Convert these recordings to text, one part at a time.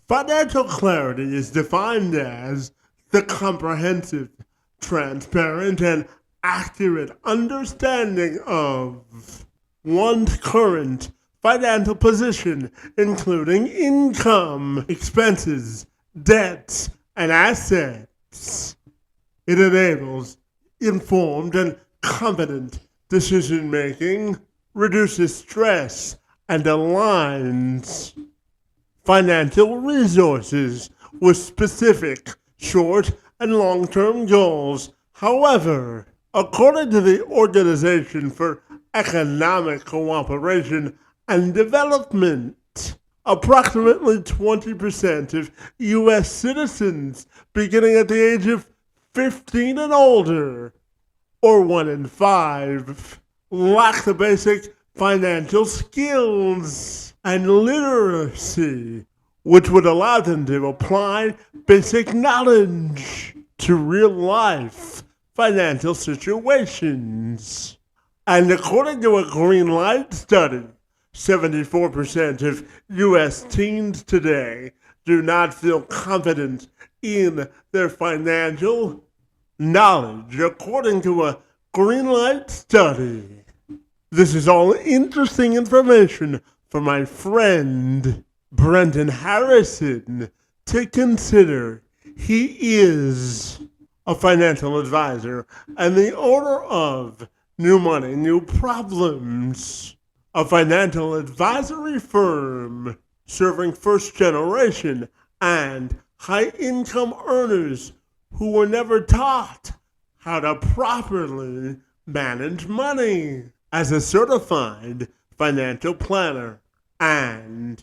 Financial clarity is defined as the comprehensive, transparent, and accurate understanding of one's current financial position, including income, expenses, debts, and assets. It enables informed and confident decision making, reduces stress, and aligns financial resources with specific short and long-term goals. However, according to the Organization for Economic Cooperation and Development, approximately 20% of U.S. citizens beginning at the age of 15 and older, or 1 in 5, lack the basic financial skills and literacy, which would allow them to apply basic knowledge to real-life financial situations. And according to a Greenlight study, 74% of U.S. teens today do not feel confident in their financial knowledge, according to a Greenlight study. This is all interesting information for my friend Brenton Harrison to consider. He is a financial advisor and the owner of New Money, New Problems, a financial advisory firm serving first-generation and high-income earners who were never taught how to properly manage money. As a certified financial planner and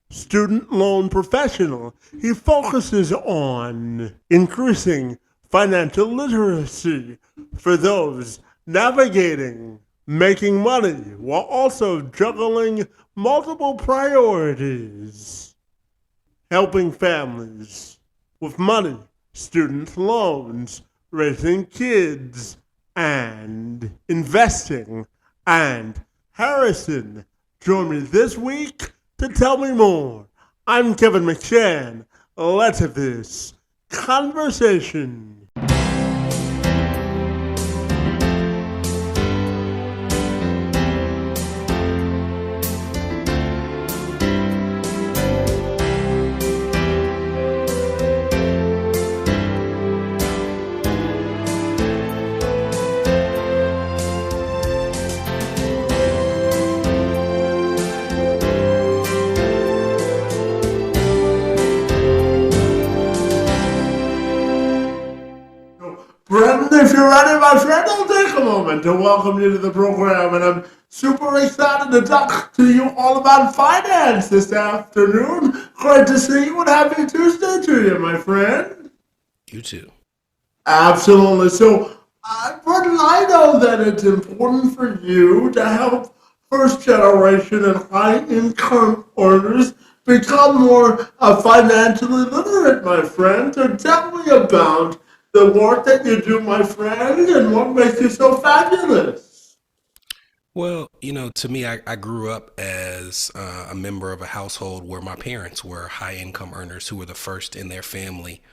student loan professional, he focuses on increasing financial literacy for those navigating making money while also juggling multiple priorities, helping families with money, student loans, raising kids, and investing. And Harrison joined me this week to tell me more. I'm Kevin McShann. Let's have this conversation. Brenton, if you're ready, my friend, I'll take a moment to welcome you to the program, and I'm super excited to talk to you all about finance this afternoon. Great to see you and happy Tuesday to you, my friend. You too. Absolutely. So, Brenton, I know that it's important for you to help first generation and high income earners become more financially literate, my friend. So tell me about the work that you do, my friend, and what makes you so fabulous. Well, to me, I grew up as a member of a household where my parents were high income earners who were the first in their family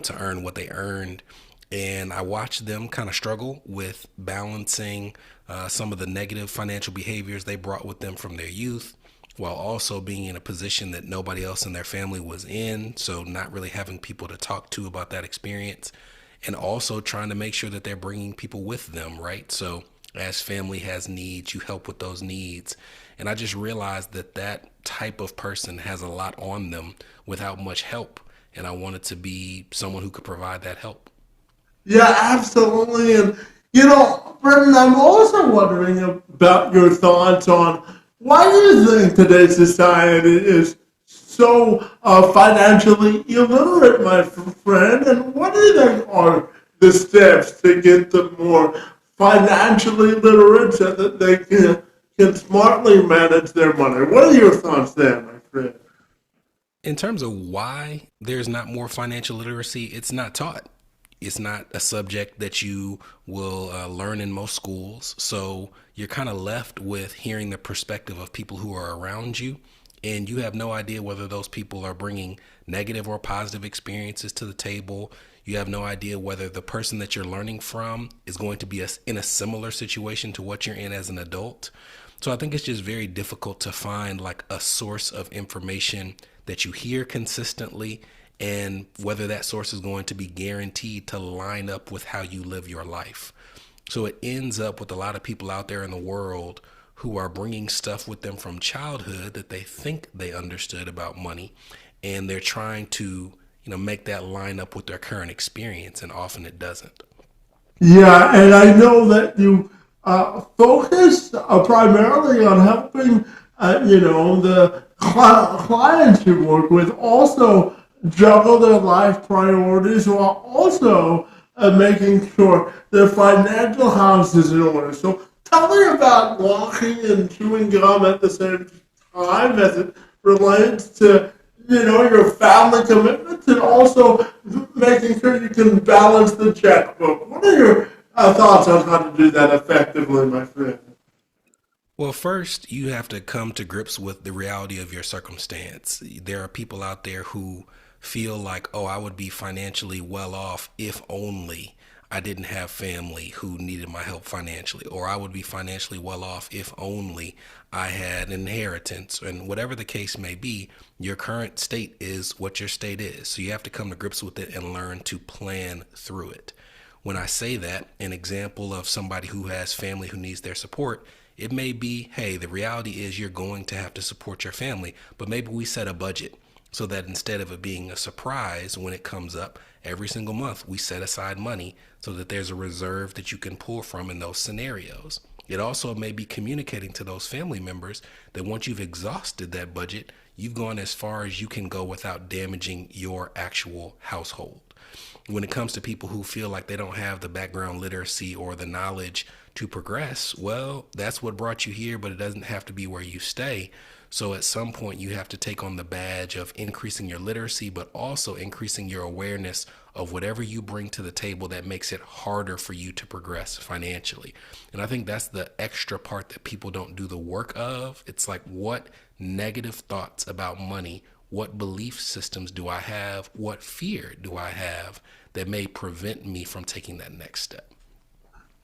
to earn what they earned. And I watched them kind of struggle with balancing some of the negative financial behaviors they brought with them from their youth, while also being in a position that nobody else in their family was in. So not really having people to talk to about that experience, and also trying to make sure that they're bringing people with them, right? So as family has needs, you help with those needs. And I just realized that that type of person has a lot on them without much help. And I wanted to be someone who could provide that help. Yeah, absolutely. And, Brendan, I'm also wondering about your thoughts on why do you think today's society is so financially illiterate, my friend? And what do you think are the steps to get them more financially literate so that they can smartly manage their money? What are your thoughts there, my friend? In terms of why there's not more financial literacy, it's not taught. It's not a subject that you will learn in most schools. So you're kind of left with hearing the perspective of people who are around you and you have no idea whether those people are bringing negative or positive experiences to the table. You have no idea whether the person that you're learning from is going to be in a similar situation to what you're in as an adult. So I think it's just very difficult to find like a source of information that you hear consistently, and whether that source is going to be guaranteed to line up with how you live your life. So it ends up with a lot of people out there in the world who are bringing stuff with them from childhood that they think they understood about money, and they're trying to, make that line up with their current experience, and often it doesn't. Yeah, and I know that you focus primarily on helping, the clients you work with also juggle their life priorities while also making sure their financial house is in order. So tell me about walking and chewing gum at the same time as it relates to, your family commitments and also making sure you can balance the checkbook. What are your thoughts on how to do that effectively, my friend? Well, first, you have to come to grips with the reality of your circumstance. There are people out there who feel like, oh, I would be financially well off if only I didn't have family who needed my help financially, or I would be financially well off if only I had an inheritance. And whatever the case may be, your current state is what your state is. So you have to come to grips with it and learn to plan through it. When I say that, an example of somebody who has family who needs their support, it may be, hey, the reality is you're going to have to support your family, but maybe we set a budget so that instead of it being a surprise when it comes up every single month, we set aside money so that there's a reserve that you can pull from in those scenarios. It also may be communicating to those family members that once you've exhausted that budget, you've gone as far as you can go without damaging your actual household. When it comes to people who feel like they don't have the background literacy or the knowledge to progress, well, that's what brought you here, but it doesn't have to be where you stay. So at some point, you have to take on the badge of increasing your literacy, but also increasing your awareness of whatever you bring to the table that makes it harder for you to progress financially. And I think that's the extra part that people don't do the work of. It's like, what negative thoughts about money, what belief systems do I have, what fear do I have that may prevent me from taking that next step?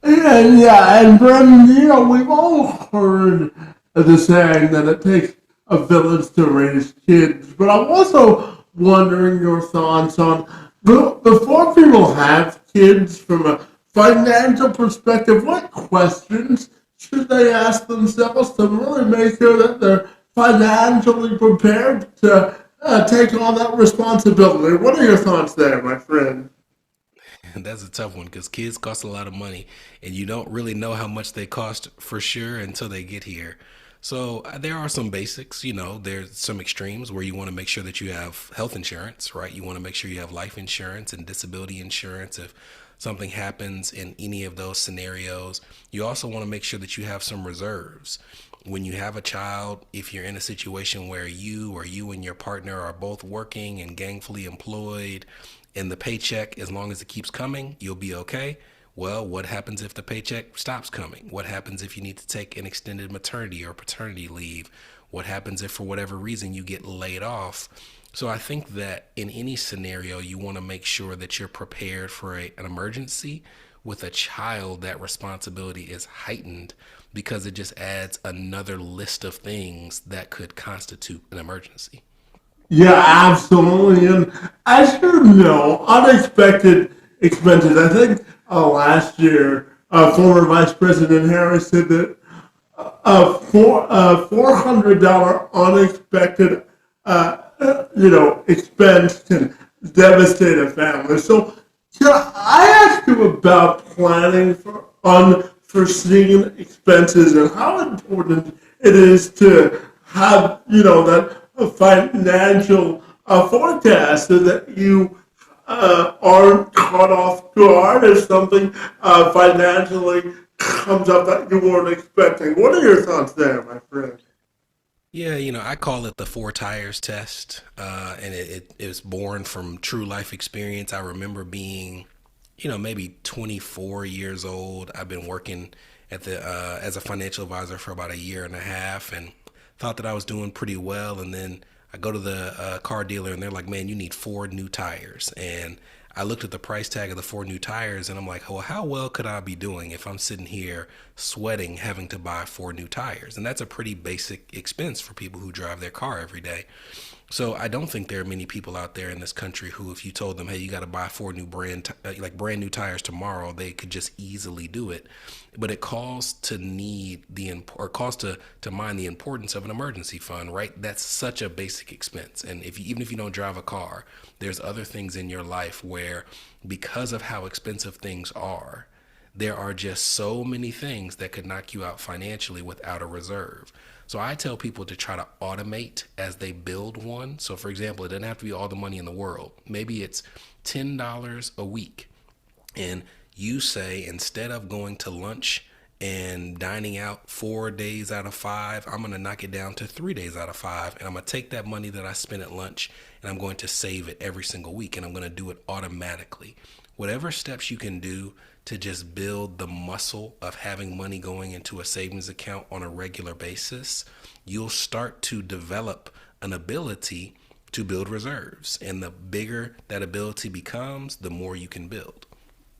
And Brendan, we've all heard the saying that it takes a village to raise kids, but I'm also wondering your thoughts on before people have kids from a financial perspective, what questions should they ask themselves to really make sure that they're financially prepared to take on that responsibility? What are your thoughts there, my friend? And that's a tough one because kids cost a lot of money, and you don't really know how much they cost for sure until they get here. So there are some basics, there's some extremes where you want to make sure that you have health insurance, right? You want to make sure you have life insurance and disability insurance if something happens in any of those scenarios. You also want to make sure that you have some reserves. When you have a child, if you're in a situation where you and your partner are both working and gainfully employed, and the paycheck, as long as it keeps coming, you'll be okay. Well, what happens if the paycheck stops coming? What happens if you need to take an extended maternity or paternity leave? What happens if for whatever reason you get laid off? So I think that in any scenario, you want to make sure that you're prepared for an emergency. With a child, that responsibility is heightened because it just adds another list of things that could constitute an emergency. Yeah, absolutely. And as you know, unexpected expenses. I think last year, former Vice President Harris said that $400 unexpected, expense can devastate a family. So, can I ask you about planning for unforeseen expenses and how important it is to have, that financial forecast so that you aren't caught off guard if something financially comes up that you weren't expecting. What are your thoughts there, my friend? Yeah, I call it the four tires test, and it was born from true life experience. I remember being, maybe 24 years old. I've been working at the as a financial advisor for about a year and a half, and thought that I was doing pretty well, and then I go to the car dealer and they're like, man, you need 4 new tires. And I looked at the price tag of the 4 new tires and I'm like, well, how well could I be doing if I'm sitting here sweating having to buy 4 new tires? And that's a pretty basic expense for people who drive their car every day. So I don't think there are many people out there in this country who, if you told them, hey, you got to buy 4 brand new tires tomorrow, they could just easily do it. But it calls to mind the importance of an emergency fund, right? That's such a basic expense. And even if you don't drive a car, there's other things in your life where, because of how expensive things are, there are just so many things that could knock you out financially without a reserve. So I tell people to try to automate as they build one. So for example, it doesn't have to be all the money in the world. Maybe it's $10 a week. And you say, instead of going to lunch and dining out 4 days out of 5, I'm going to knock it down to 3 days out of 5. And I'm going to take that money that I spend at lunch and I'm going to save it every single week. And I'm going to do it automatically. Whatever steps you can do to just build the muscle of having money going into a savings account on a regular basis, you'll start to develop an ability to build reserves. And the bigger that ability becomes, the more you can build.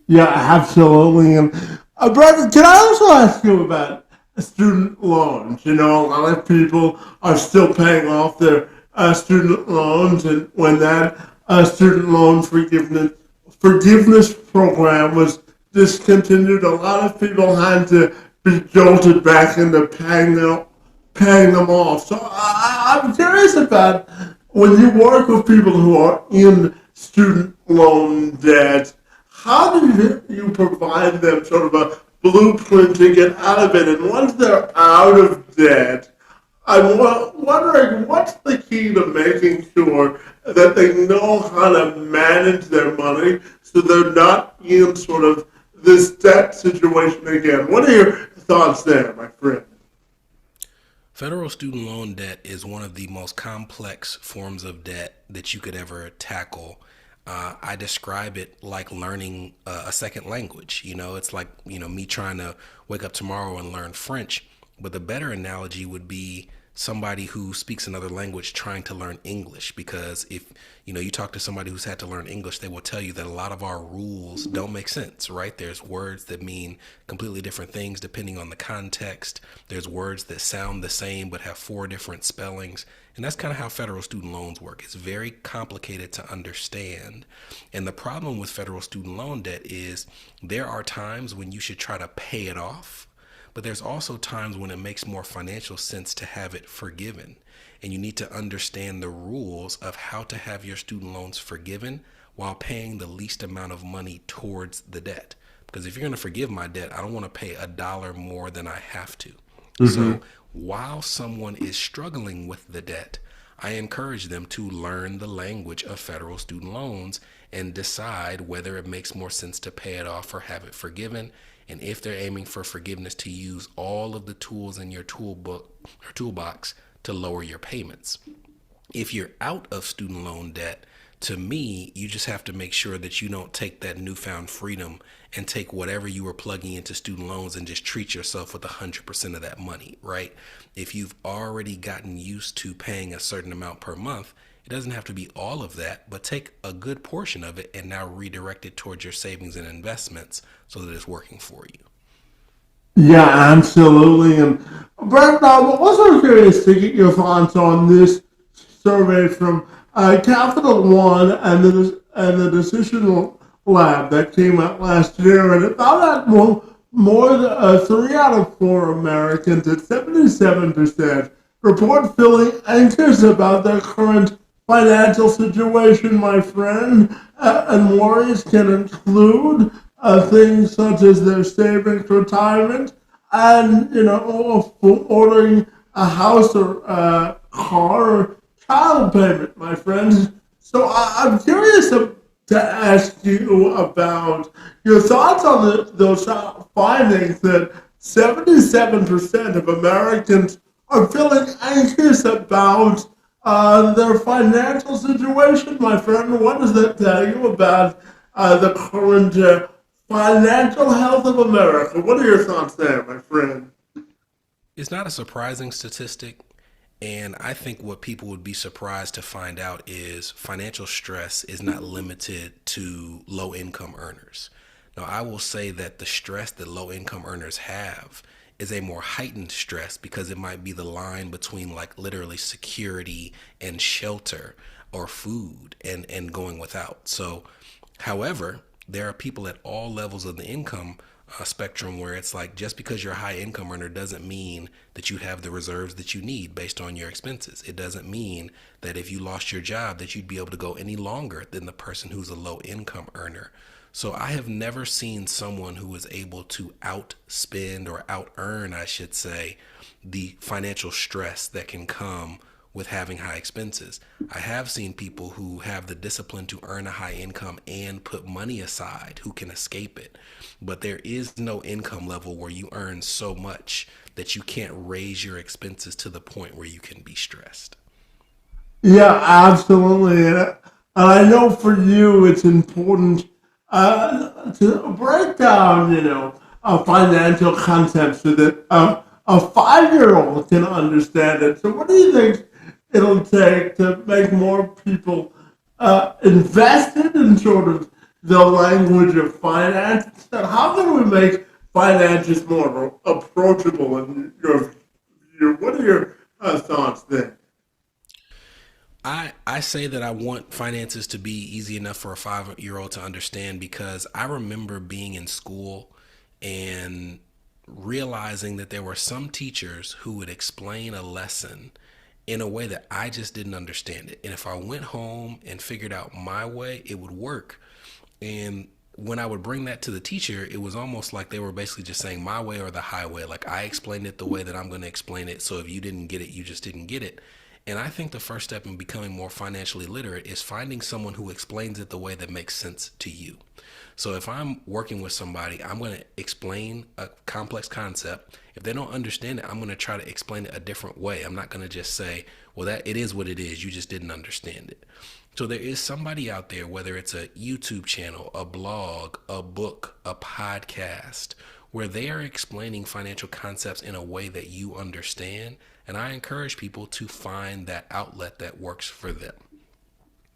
Yeah, absolutely. And Brendan, can I also ask you about student loans? You know, a lot of people are still paying off their student loans, and when that student loan forgiveness program was discontinued, a lot of people had to be jolted back into paying them off. So I'm curious about, when you work with people who are in student loan debt, how do you provide them sort of a blueprint to get out of it? And once they're out of debt, I'm wondering, what's the key to making sure that they know how to manage their money so they're not in sort of this debt situation again? What are your thoughts there, my friend? Federal student loan debt is one of the most complex forms of debt that you could ever tackle. I describe it like learning a second language. You know, it's like, me trying to wake up tomorrow and learn French. But the better analogy would be somebody who speaks another language trying to learn English, because if you talk to somebody who's had to learn English, they will tell you that a lot of our rules don't make sense, right? There's words that mean completely different things depending on the context. There's words that sound the same but have 4 different spellings. And that's kind of how federal student loans work. It's very complicated to understand. And the problem with federal student loan debt is there are times when you should try to pay it off, but there's also times when it makes more financial sense to have it forgiven. And you need to understand the rules of how to have your student loans forgiven while paying the least amount of money towards the debt. Because if you're going to forgive my debt, I don't want to pay $1 more than I have to. Mm-hmm. So while someone is struggling with the debt, I encourage them to learn the language of federal student loans and decide whether it makes more sense to pay it off or have it forgiven. And if they're aiming for forgiveness, to use all of the tools in your toolbox to lower your payments. If you're out of student loan debt, to me, you just have to make sure that you don't take that newfound freedom and take whatever you were plugging into student loans and just treat yourself with 100% of that money, right? If you've already gotten used to paying a certain amount per month, it doesn't have to be all of that, but take a good portion of it and now redirect it towards your savings and investments so that it's working for you. Yeah, absolutely. And Brent, I'm also curious to get your thoughts on this survey from Capital One and the Decision Lab that came out last year, and it found out more than 3 out of 4 Americans, at 77%, report feeling anxious about their current financial situation, my friend. And worries can include things such as their savings, retirement, and ordering a house or a car or child payment, my friends. So I'm curious to ask you about your thoughts on those findings that 77% of Americans are feeling anxious about their financial situation, my friend. What does that tell you about the current financial health of America? What are your thoughts there, my friend? It's not a surprising statistic. And I think what people would be surprised to find out is financial stress is not limited to low income earners. Now, I will say that the stress that low income earners have is a more heightened stress because it might be the line between like literally security and shelter or food and going without. So, however, there are people at all levels of the income spectrum where it's like just because you're a high income earner doesn't mean that you have the reserves that you need based on your expenses. It doesn't mean that if you lost your job that you'd be able to go any longer than the person who's a low income earner. So I have never seen someone who is able to outspend or out earn, I should say, the financial stress that can come with having high expenses. I have seen people who have the discipline to earn a high income and put money aside who can escape it. But there is no income level where you earn so much that you can't raise your expenses to the point where you can be stressed. Yeah, absolutely. And I know for you, it's important to break down, financial concepts so that a 5-year-old can understand it. So, what do you think it'll take to make more people invested in sort of the language of finance? And how can we make finances more approachable in your view? What are your thoughts there? I say that I want finances to be easy enough for a 5-year old to understand because I remember being in school and realizing that there were some teachers who would explain a lesson in a way that I just didn't understand it. And if I went home and figured out my way, it would work. And when I would bring that to the teacher, it was almost like they were basically just saying my way or the highway. Like I explained it the way that I'm going to explain it. So if you didn't get it, you just didn't get it. And I think the first step in becoming more financially literate is finding someone who explains it the way that makes sense to you. So if I'm working with somebody, I'm going to explain a complex concept. If they don't understand it, I'm going to try to explain it a different way. I'm not going to just say, well, that it is what it is. You just didn't understand it. So there is somebody out there, whether it's a YouTube channel, a blog, a book, a podcast, where they are explaining financial concepts in a way that you understand. And I encourage people to find that outlet that works for them.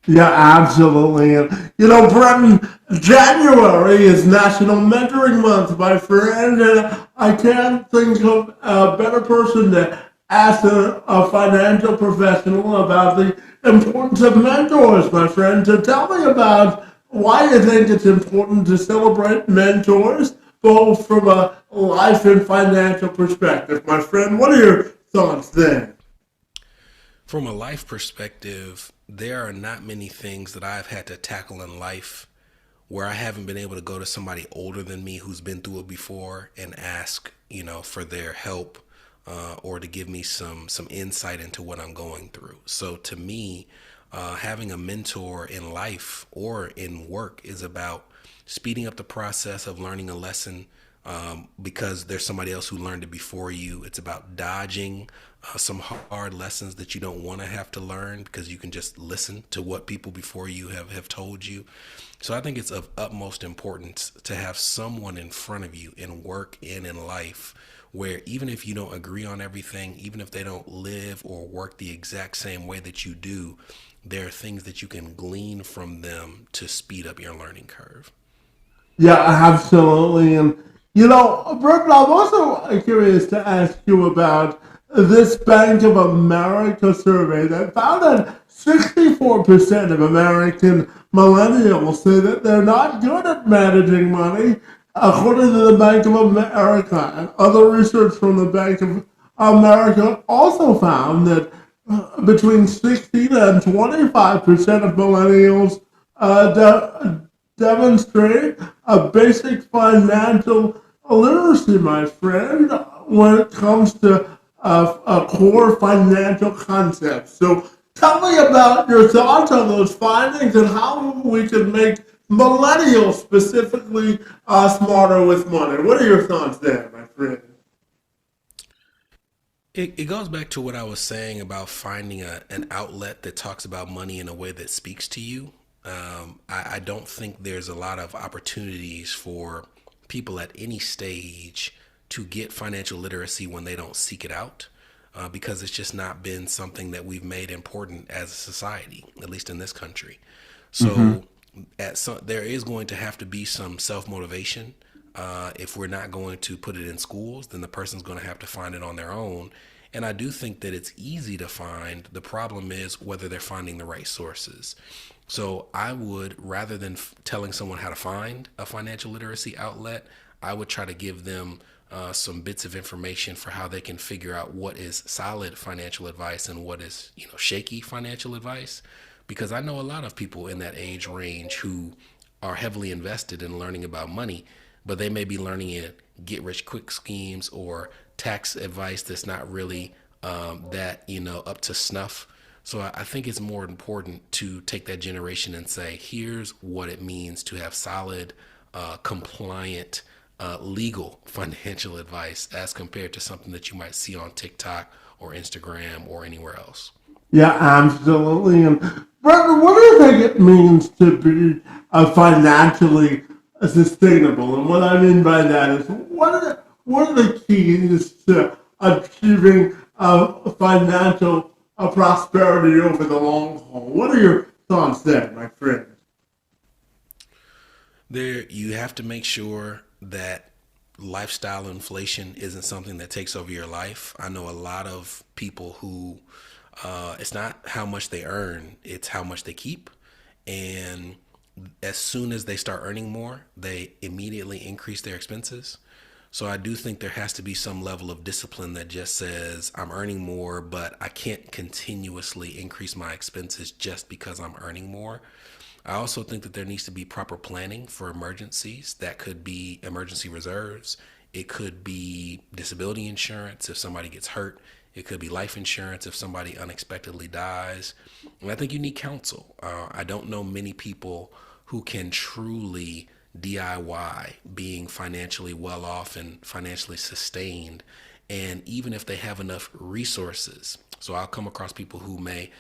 Yeah, absolutely. And, Brenton, January is National Mentoring Month, my friend, and I can't think of a better person to ask a financial professional about the importance of mentors, my friend. So tell me about why you think it's important to celebrate mentors, both from a life and financial perspective, my friend. What are your thoughts there? From a life perspective, there are not many things that I've had to tackle in life where I haven't been able to go to somebody older than me who's been through it before and ask, for their help or to give me some insight into what I'm going through. So to me, having a mentor in life or in work is about speeding up the process of learning a lesson because there's somebody else who learned it before you. It's about dodging some hard lessons that you don't want to have to learn because you can just listen to what people before you have told you. So I think it's of utmost importance to have someone in front of you in work and in life where even if you don't agree on everything, even if they don't live or work the exact same way that you do, there are things that you can glean from them to speed up your learning curve. Yeah, absolutely. And, Brendan, I'm also curious to ask you about this Bank of America survey that found that 64% of American millennials say that they're not good at managing money, according to the Bank of America. And other research from the Bank of America also found that between 16 and 25% of millennials demonstrate a basic financial literacy, my friend, when it comes to core financial concepts. So tell me about your thoughts on those findings and how we can make millennials specifically smarter with money. What are your thoughts there, my friend? It goes back to what I was saying about finding an outlet that talks about money in a way that speaks to you. I don't think there's a lot of opportunities for people at any stage to get financial literacy when they don't seek it out. because it's just not been something that we've made important as a society, at least in this country. So there is going to have to be some self-motivation. If we're not going to put it in schools, then the person's going to have to find it on their own. And I do think that it's easy to find. The problem is whether they're finding the right sources. So I would, rather than telling someone how to find a financial literacy outlet, I would try to give them some bits of information for how they can figure out what is solid financial advice and what is, shaky financial advice. Because I know a lot of people in that age range who are heavily invested in learning about money, but they may be learning in get rich quick schemes or tax advice that's not really up to snuff. So I think it's more important to take that generation and say, here's what it means to have solid, compliant, legal financial advice as compared to something that you might see on TikTok or Instagram or anywhere else. Yeah, absolutely. And Brendan, what do you think it means to be financially sustainable? And what I mean by that is, what are the keys to achieving financial prosperity over the long haul? What are your thoughts there, my friend? There, you have to make sure that lifestyle inflation isn't something that takes over your life. I know a lot of people who it's not how much they earn, it's how much they keep. And as soon as they start earning more, they immediately increase their expenses. So I do think there has to be some level of discipline that just says I'm earning more, but I can't continuously increase my expenses just because I'm earning more. I also think that there needs to be proper planning for emergencies. That could be emergency reserves. It could be disability insurance if somebody gets hurt. It could be life insurance if somebody unexpectedly dies. And I think you need counsel. I don't know many people who can truly DIY being financially well off and financially sustained. And even if they have enough resources, so I'll come across people who may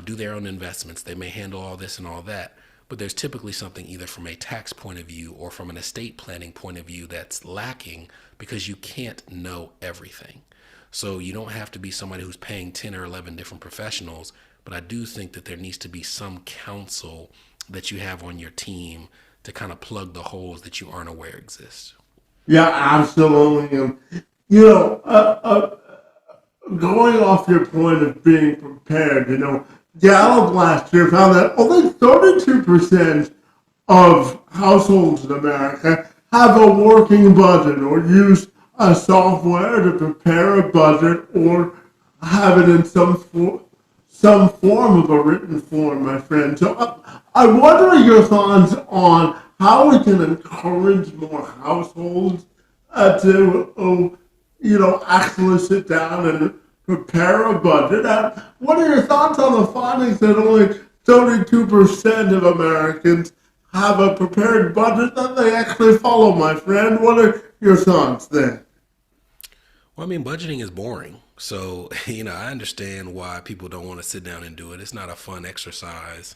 do their own investments. They may handle all this and all that. But there's typically something either from a tax point of view or from an estate planning point of view that's lacking because you can't know everything. So you don't have to be somebody who's paying 10 or 11 different professionals, but I do think that there needs to be some counsel that you have on your team to kind of plug the holes that you aren't aware exist. Yeah, absolutely. And, you know, going off your point of being prepared, Gallup last year found that only 32% of households in America have a working budget or use a software to prepare a budget or have it in some form of a written form, my friend. So I wonder your thoughts on how we can encourage more households to actually sit down and prepare a budget. What are your thoughts on the findings that only 32% of Americans have a prepared budget that they actually follow, my friend? What are your thoughts there? Well, I mean, budgeting is boring. So, I understand why people don't want to sit down and do it. It's not a fun exercise.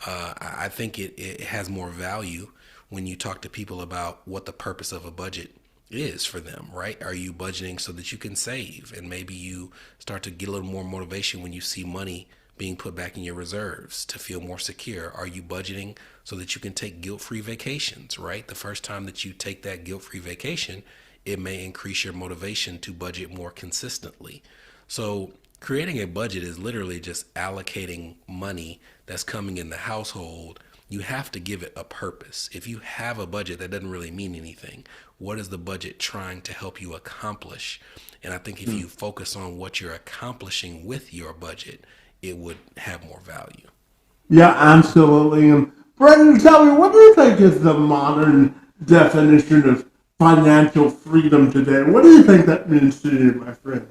I think it has more value when you talk to people about what the purpose of a budget is for them, right? Are you budgeting so that you can save? And maybe you start to get a little more motivation when you see money being put back in your reserves to feel more secure. Are you budgeting so that you can take guilt-free vacations, right? The first time that you take that guilt-free vacation, it may increase your motivation to budget more consistently. So creating a budget is literally just allocating money that's coming in the household. You have to give it a purpose. If you have a budget, that doesn't really mean anything. What is the budget trying to help you accomplish? And I think if you focus on what you're accomplishing with your budget, it would have more value. Yeah, absolutely. And Brendan, tell me, what do you think is the modern definition of financial freedom today? What do you think that means to you, my friend?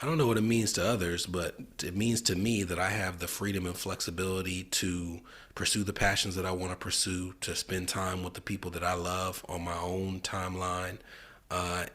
I don't know what it means to others, but it means to me that I have the freedom and flexibility to pursue the passions that I want to pursue, to spend time with the people that I love on my own timeline,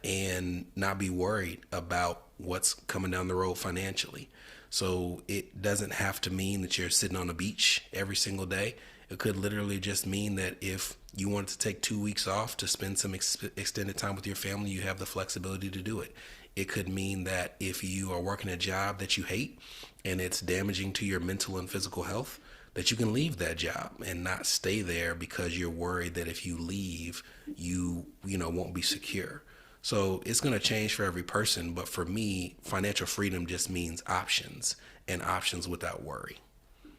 and not be worried about what's coming down the road financially. So it doesn't have to mean that you're sitting on a beach every single day. It could literally just mean that if you wanted to take 2 weeks off to spend some extended time with your family, you have the flexibility to do it. It could mean that if you are working a job that you hate and it's damaging to your mental and physical health, that you can leave that job and not stay there because you're worried that if you leave, you won't be secure. So it's going to change for every person, but for me, financial freedom just means options and options without worry.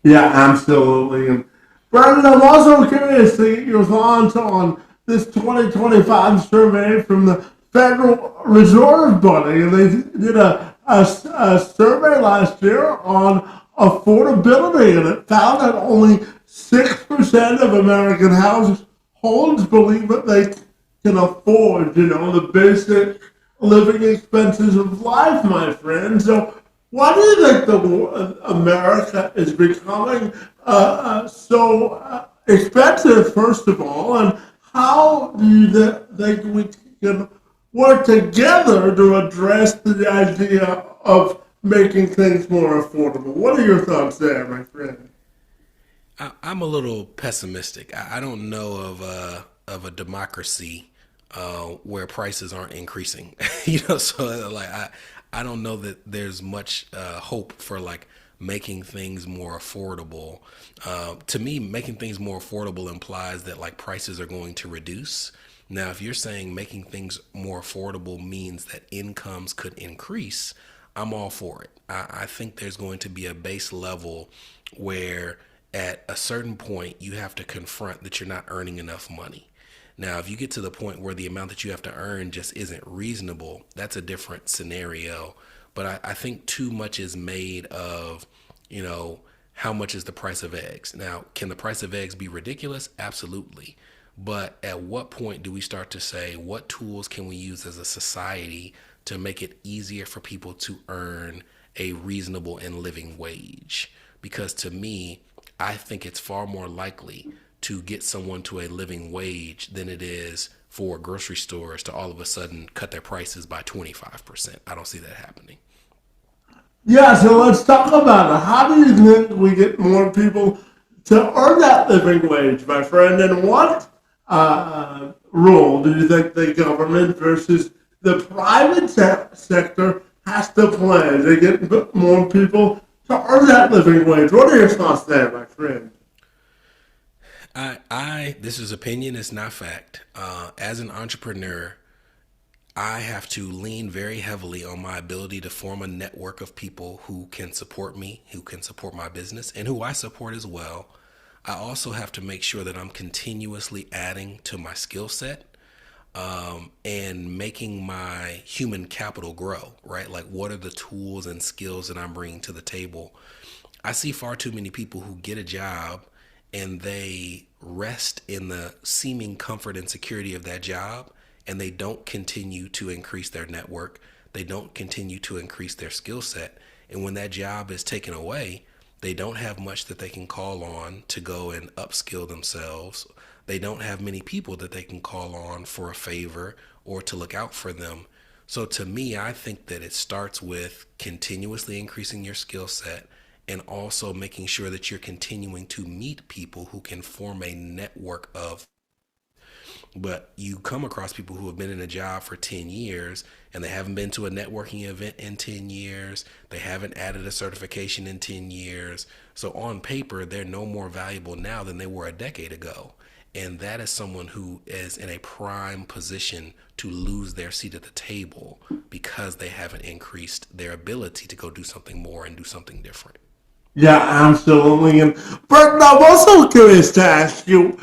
Yeah, absolutely. And Brendan, I'm also curious to get your thoughts on this 2025 survey from the Federal Reserve Buddy. And they did a survey last year on affordability, and it found that only 6% of American households believe that they can afford, the basic living expenses of life, my friend. So why do you think America is becoming so expensive, first of all, and how do you think we can work together to address the idea of making things more affordable? What are your thoughts there, my friend? I'm a little pessimistic. I don't know of a democracy where prices aren't increasing. So like I don't know that there's much hope for like making things more affordable. To me, making things more affordable implies that like prices are going to reduce. Now, if you're saying making things more affordable means that incomes could increase, I'm all for it. I think there's going to be a base level where at a certain point you have to confront that you're not earning enough money. Now, if you get to the point where the amount that you have to earn just isn't reasonable, that's a different scenario. But I think too much is made of, how much is the price of eggs? Now, can the price of eggs be ridiculous? Absolutely. But at what point do we start to say, what tools can we use as a society to make it easier for people to earn a reasonable and living wage? Because to me, I think it's far more likely to get someone to a living wage than it is for grocery stores to all of a sudden cut their prices by 25%. I don't see that happening. Yeah, so let's talk about it. How do you think we get more people to earn that living wage, my friend? And what role do you think the government versus the private sector has to play to get more people to earn that living wage? What are your thoughts there, my friend? This is opinion, it's not fact. As an entrepreneur, I have to lean very heavily on my ability to form a network of people who can support me, who can support my business, and who I support as well. I also have to make sure that I'm continuously adding to my skill set and making my human capital grow, right? Like, what are the tools and skills that I'm bringing to the table? I see far too many people who get a job and they rest in the seeming comfort and security of that job, and they don't continue to increase their network. They don't continue to increase their skill set. And when that job is taken away, they don't have much that they can call on to go and upskill themselves. They don't have many people that they can call on for a favor or to look out for them. So to me, I think that it starts with continuously increasing your skill set and also making sure that you're continuing to meet people who can form a network of. But you come across people who have been in a job for 10 years and they haven't been to a networking event in 10 years. They haven't added a certification in 10 years. So on paper, they're no more valuable now than they were a decade ago. And that is someone who is in a prime position to lose their seat at the table because they haven't increased their ability to go do something more and do something different. Yeah, absolutely. And Burton, I'm also curious to ask you,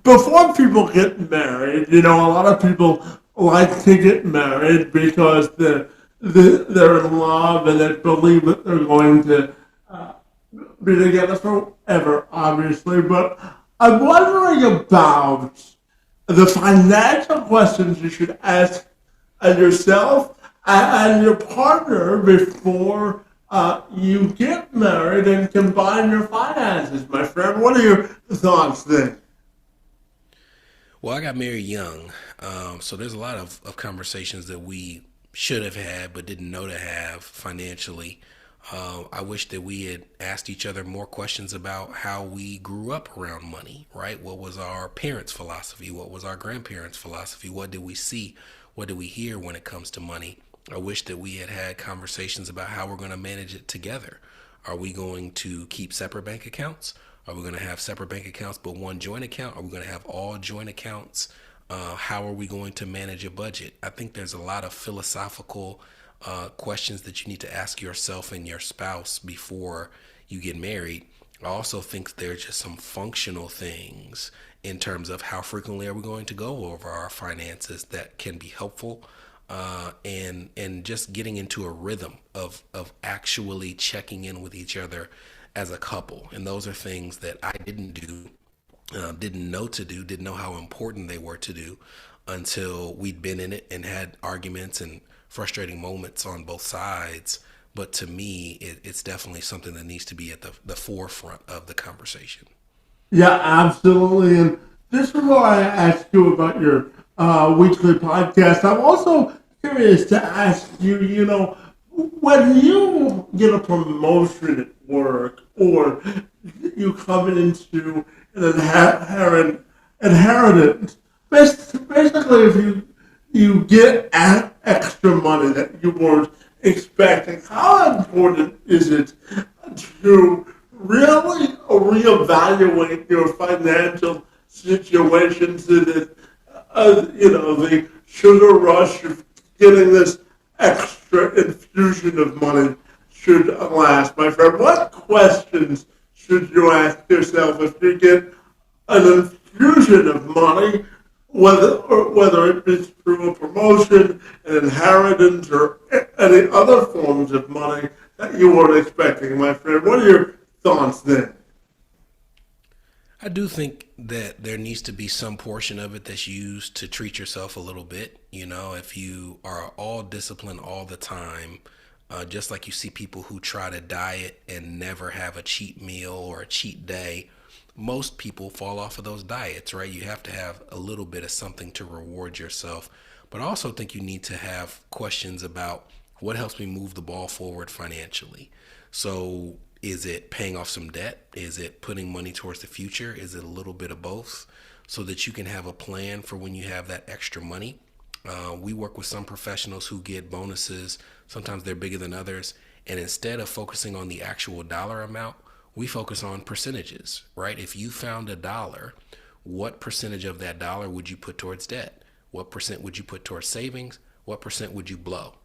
before people get married, a lot of people like to get married because they're in love and they believe that they're going to uh, be together forever, obviously. But I'm wondering about the financial questions you should ask yourself and your partner before you get married and combine your finances, my friend. What are your thoughts there? Well, I got married young, so there's a lot of conversations that we should have had but didn't know to have financially. I wish that we had asked each other more questions about how we grew up around money, right? What was our parents' philosophy? What was our grandparents' philosophy? What did we see? What did we hear when it comes to money? I wish that we had had conversations about how we're going to manage it together. Are we going to keep separate bank accounts? Are we going to have separate bank accounts but one joint account? Are we going to have all joint accounts? How are we going to manage a budget? I think there's a lot of philosophical questions that you need to ask yourself and your spouse before you get married. I also think there's just some functional things in terms of how frequently are we going to go over our finances that can be helpful, and just getting into a rhythm of actually checking in with each other as a couple. And those are things that I didn't do, didn't know to do, didn't know how important they were to do until we'd been in it and had arguments and frustrating moments on both sides. But to me, it's definitely something that needs to be at the forefront of the conversation. Yeah, absolutely. And just before I ask you about your weekly podcast, I'm also curious to ask you, when you get a promotion at work or you come into an inheritance, basically if you get extra money that you weren't expecting, how important is it to really reevaluate your financial situations so that, the sugar rush of getting this extra infusion of money should last, my friend? What questions should you ask yourself if you get an infusion of money, whether it be through a promotion, an inheritance, or any other forms of money that you weren't expecting, my friend? What are your thoughts there? I do think that there needs to be some portion of it that's used to treat yourself a little bit. If you are all disciplined all the time, just like you see people who try to diet and never have a cheat meal or a cheat day, most people fall off of those diets, right? You have to have a little bit of something to reward yourself. But I also think you need to have questions about what helps me move the ball forward financially. So is it paying off some debt? Is it putting money towards the future? Is it a little bit of both so that you can have a plan for when you have that extra money? We work with some professionals who get bonuses. Sometimes they're bigger than others. And instead of focusing on the actual dollar amount, we focus on percentages, right? If you found $1, what percentage of that dollar would you put towards debt? What percent would you put towards savings? What percent would you blow?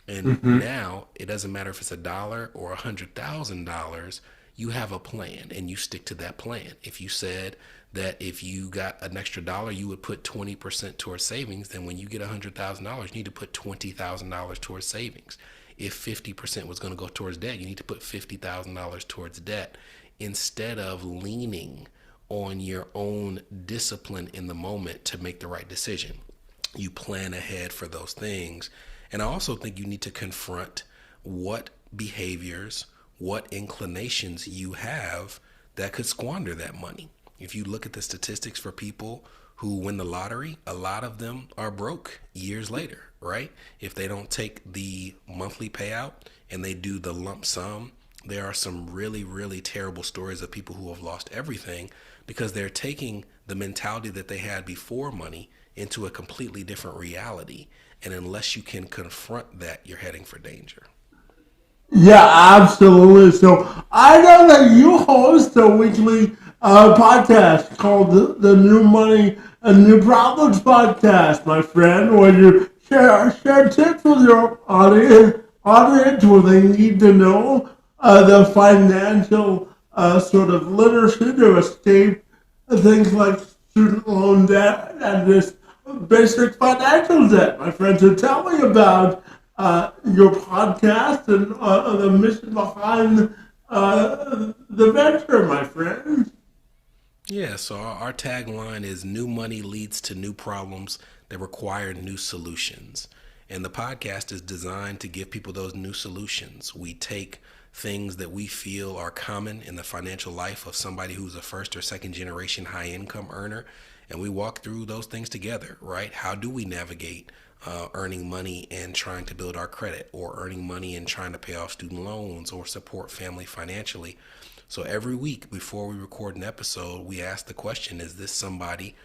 And now it doesn't matter if it's $1 or $100,000, you have a plan and you stick to that plan. If you said that if you got an extra dollar, you would put 20% towards savings, then when you get $100,000, you need to put $20,000 towards savings. If 50% was going to go towards debt, you need to put $50,000 towards debt instead of leaning on your own discipline in the moment to make the right decision. You plan ahead for those things. And I also think you need to confront what behaviors, what inclinations you have that could squander that money. If you look at the statistics for people who win the lottery, a lot of them are broke years later, right? If they don't take the monthly payout and they do the lump sum, there are some really, really terrible stories of people who have lost everything because they're taking the mentality that they had before money into a completely different reality. And unless you can confront that, you're heading for danger. Yeah, absolutely. So I know that you host a weekly podcast called the New Money and New Problems podcast, my friend, where you share tips with your audience where they need to know the financial sort of literacy to escape things like student loan debt and this basic financial debt, my friend. So tell me about your podcast and the mission behind the venture, my friend. Yeah, so our tagline is new money leads to new problems that require new solutions. And the podcast is designed to give people those new solutions. We take things that we feel are common in the financial life of somebody who's a first or second generation high income earner, and we walk through those things together, right? How do we navigate earning money and trying to build our credit, or earning money and trying to pay off student loans or support family financially? So every week before we record an episode, we ask the question, is this somebody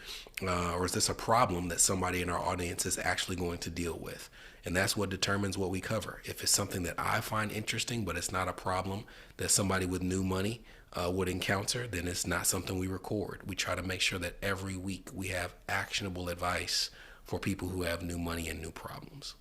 or is this a problem that somebody in our audience is actually going to deal with? And that's what determines what we cover. If it's something that I find interesting, but it's not a problem that somebody with new money would encounter, then it's not something we record. We try to make sure that every week we have actionable advice for people who have new money and new problems.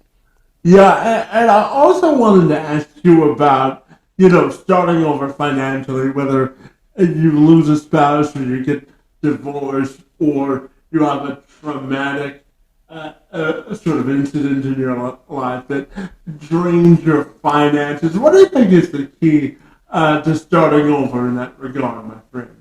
Yeah, and I also wanted to ask you about, starting over financially, whether you lose a spouse or you get divorced or you have a traumatic sort of incident in your life that drains your finances. What do you think is the key to starting over in that regard, my friend?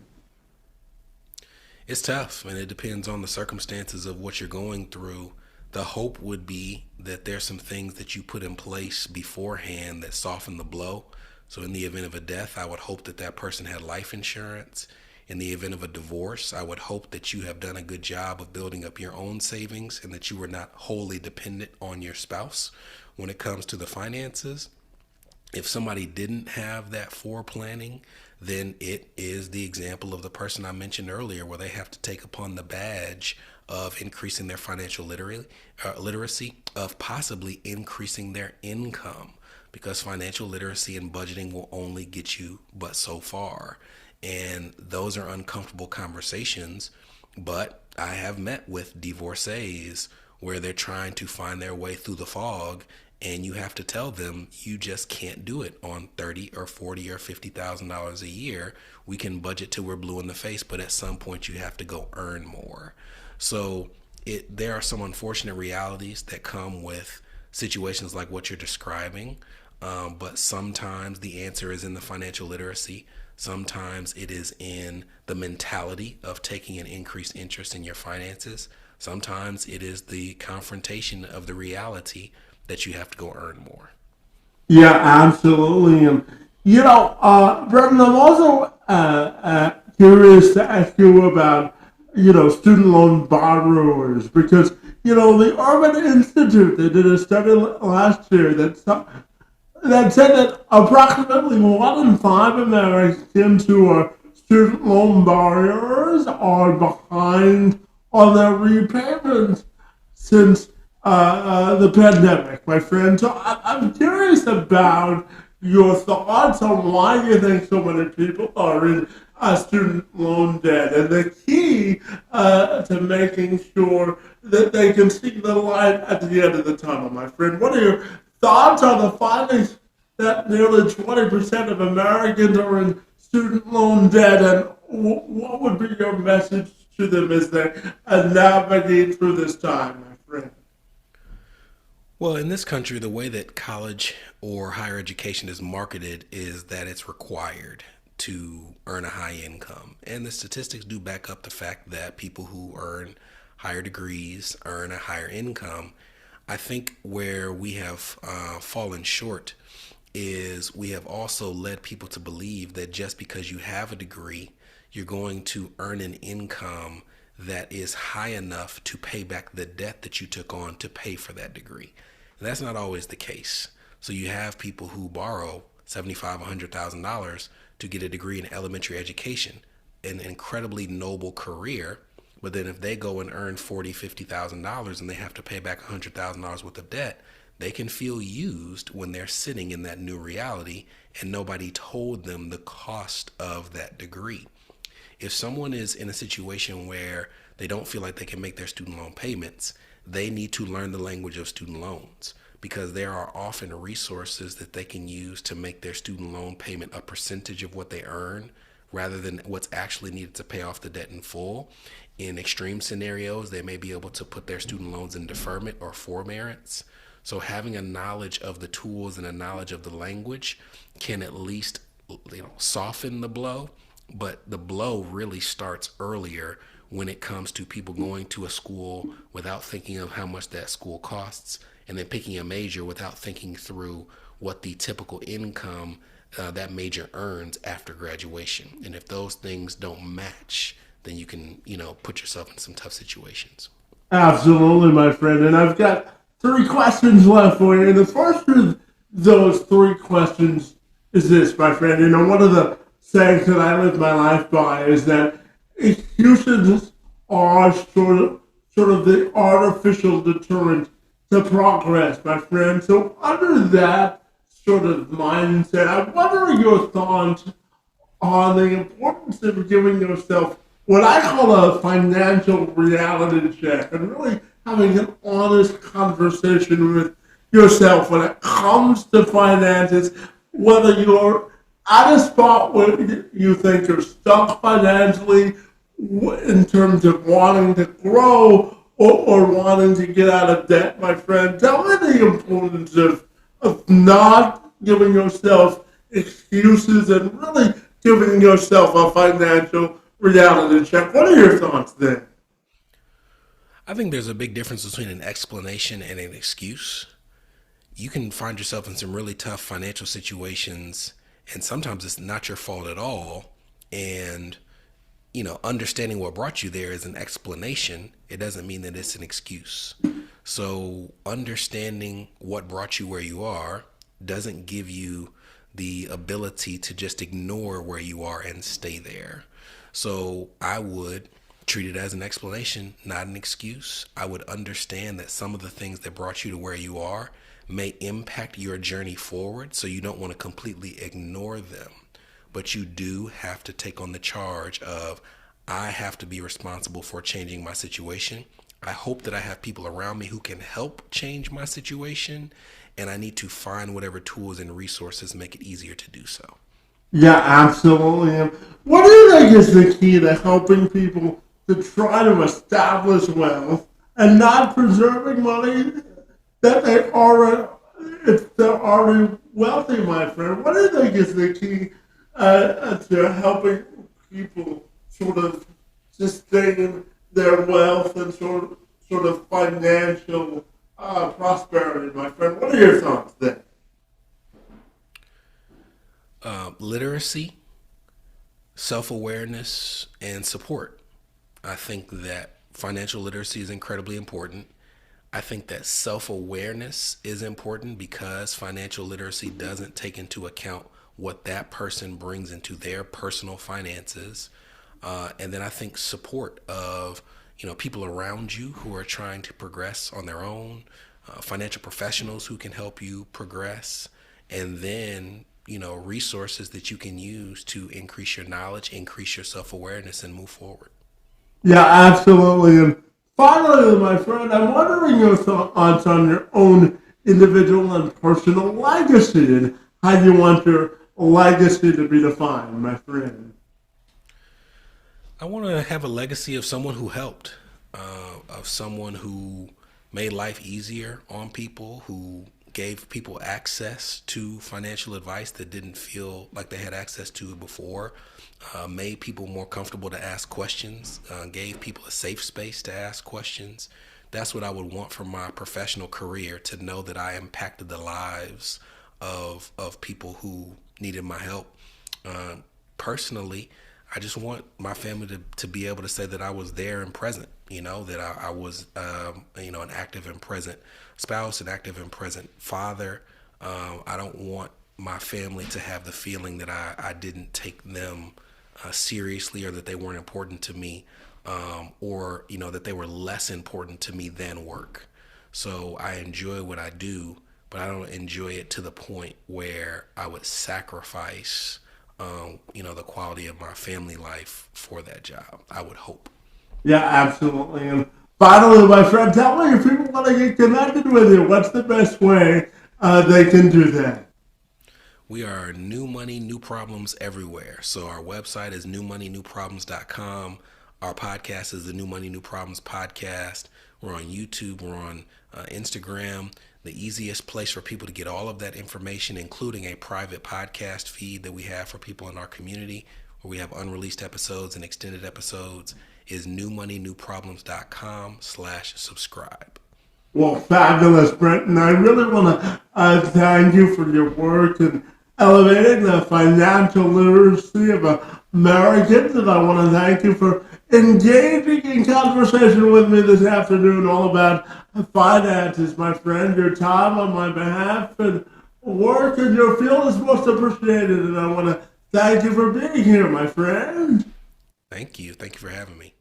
It's tough, and it depends on the circumstances of what you're going through. The hope would be that there's some things that you put in place beforehand that soften the blow. So in the event of a death, I would hope that that person had life insurance. In the event of a divorce, I would hope that you have done a good job of building up your own savings and that you were not wholly dependent on your spouse when it comes to the finances. If somebody didn't have that foreplanning, then it is the example of the person I mentioned earlier, where they have to take upon the badge of increasing their financial literacy, of possibly increasing their income, because financial literacy and budgeting will only get you but so far. And those are uncomfortable conversations, but I have met with divorcees where they're trying to find their way through the fog, and you have to tell them you just can't do it on $30 or $40 or $50,000 a year. We can budget till we're blue in the face, but at some point you have to go earn more. So there are some unfortunate realities that come with situations like what you're describing, but sometimes the answer is in the financial literacy. Sometimes it is in the mentality of taking an increased interest in your finances. Sometimes it is the confrontation of the reality that you have to go earn more. Yeah, absolutely. And, Brendan, I'm also curious to ask you about, student loan borrowers because, the Urban Institute, they did a study last year that said that approximately 1 in 5 Americans who are student loan borrowers are behind on their repayments since the pandemic, my friend. So I'm curious about your thoughts on why you think so many people are in student loan debt and the key to making sure that they can see the light at the end of the tunnel, my friend. What are your thoughts on the findings that nearly 20% of Americans are in student loan debt, and what would be your message to them as they navigate through this time, my friend? Well, in this country, the way that college or higher education is marketed is that it's required to earn a high income. And the statistics do back up the fact that people who earn higher degrees earn a higher income. I think where we have fallen short is we have also led people to believe that just because you have a degree, you're going to earn an income that is high enough to pay back the debt that you took on to pay for that degree. And that's not always the case. So you have people who borrow $75,000, $100,000 to get a degree in elementary education, an incredibly noble career. But then if they go and earn $40,000, $50,000 and they have to pay back $100,000 worth of debt, they can feel used when they're sitting in that new reality and nobody told them the cost of that degree. If someone is in a situation where they don't feel like they can make their student loan payments, they need to learn the language of student loans, because there are often resources that they can use to make their student loan payment a percentage of what they earn rather than what's actually needed to pay off the debt in full. In extreme scenarios, they may be able to put their student loans in deferment or forbearance. So having a knowledge of the tools and a knowledge of the language can at least, soften the blow. But the blow really starts earlier when it comes to people going to a school without thinking of how much that school costs, and then picking a major without thinking through what the typical income that major earns after graduation. And if those things don't match, then you can, put yourself in some tough situations. Absolutely, my friend. And I've got 3 questions left for you. And the first of those 3 questions is this, my friend. One of the saying that I live my life by is that excuses are sort of the artificial deterrent to progress, my friend. So under that sort of mindset, what are your thoughts on the importance of giving yourself what I call a financial reality check and really having an honest conversation with yourself when it comes to finances, whether you're at a spot where you think you're stuck financially in terms of wanting to grow or wanting to get out of debt, my friend. Tell me the importance of not giving yourself excuses and really giving yourself a financial reality check. What are your thoughts there? I think there's a big difference between an explanation and an excuse. You can find yourself in some really tough financial situations, and sometimes it's not your fault at all. And, understanding what brought you there is an explanation. It doesn't mean that it's an excuse. So, understanding what brought you where you are doesn't give you the ability to just ignore where you are and stay there. So, I would treat it as an explanation, not an excuse. I would understand that some of the things that brought you to where you are may impact your journey forward, so you don't want to completely ignore them. But you do have to take on the charge of, I have to be responsible for changing my situation. I hope that I have people around me who can help change my situation, and I need to find whatever tools and resources make it easier to do so. Yeah, absolutely. And what do you think is the key to helping people to try to establish wealth and not preserving money that they already, if they're already wealthy, my friend? What do you think is the key to helping people sort of sustain their wealth and sort of financial prosperity, my friend? What are your thoughts there? Literacy, self-awareness, and support. I think that financial literacy is incredibly important. I think that self-awareness is important because financial literacy doesn't take into account what that person brings into their personal finances. And then I think support of, people around you who are trying to progress on their own, financial professionals who can help you progress, and then, resources that you can use to increase your knowledge, increase your self-awareness, and move forward. Yeah, absolutely. And finally, my friend, I'm wondering your thoughts on your own individual and personal legacy and how you want your legacy to be defined, my friend. I want to have a legacy of someone who helped, of someone who made life easier on people, who gave people access to financial advice that didn't feel like they had access to it before, made people more comfortable to ask questions, gave people a safe space to ask questions. That's what I would want from my professional career, to know that I impacted the lives of people who needed my help. Personally, I just want my family to be able to say that I was there and present, that I was, an active and present spouse, an active and present father. I don't want my family to have the feeling that I didn't take them seriously, or that they weren't important to me, or, that they were less important to me than work. So I enjoy what I do, but I don't enjoy it to the point where I would sacrifice the quality of my family life for that job, I would hope. Yeah, absolutely. And finally, my friend, tell me if people want to get connected with you, what's the best way they can do that? We are New Money, New Problems everywhere. So our website is newmoneynewproblems.com. Our podcast is the New Money, New Problems podcast. We're on YouTube. We're on Instagram. The easiest place for people to get all of that information, including a private podcast feed that we have for people in our community, where we have unreleased episodes and extended episodes, is newmoneynewproblems.com/subscribe. Well, fabulous, Brenton. I really want to thank you for your work in elevating the financial literacy of Americans, and I want to thank you for engaging in conversation with me this afternoon all about finances, my friend. Your time on my behalf and work in your field is most appreciated, and I want to Thank you for being here, my friend. Thank you. Thank you for having me.